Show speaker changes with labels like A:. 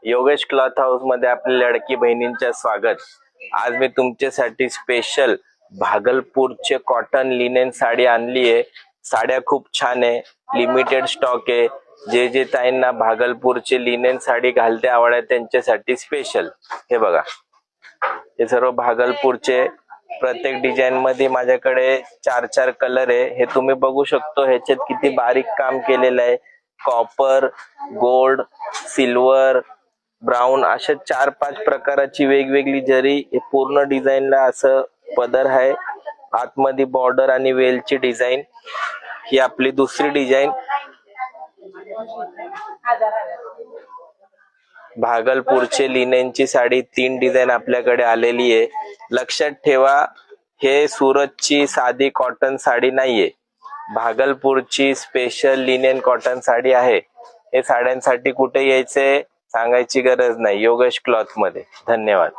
A: Yogesh cloth house मध्ये आपल्या लडकी बहिणींचे स्वागत। आज मी तुमच्यासाठी स्पेशल भागलपूरचे कॉटन लिनेन साडी आणली आहे। साड्या खूप छान आहे, लिमिटेड स्टॉक आहे। जे ताईंना भागलपूरचे लिनेन साडी घालते आवडते त्यांच्यासाठी स्पेशल। हे बघा, हे सर्व भागलपूरचे प्रत्येक डिझाइन मध्ये माझ्याकडे 4 कलर आहे। हे तुम्ही बघू शकतो, ह्याच्यात किती बारीक काम केलेलं आहे। कॉपर, गोल्ड, सिल्वर, ब्राउन अशा 4-5 प्रकाराची वेगवेगळी जरी हे पूर्ण डिझाईनला असं पदर आहे। आतमध्ये बॉर्डर आणि वेलची डिझाइन। ही आपली दुसरी डिझाइन। भागलपूरचे लिनेनची साडी 3 डिझाइन आपल्याकडे आलेली आहे। लक्षात ठेवा, हे सुरतची साधी कॉटन साडी नाहीये, भागलपूरची स्पेशल लिनेन कॉटन साडी आहे। हे साड्यांसाठी कुठे यायचे सांगायची गरज नाही, योगेश क्लॉथ मध्ये। धन्यवाद।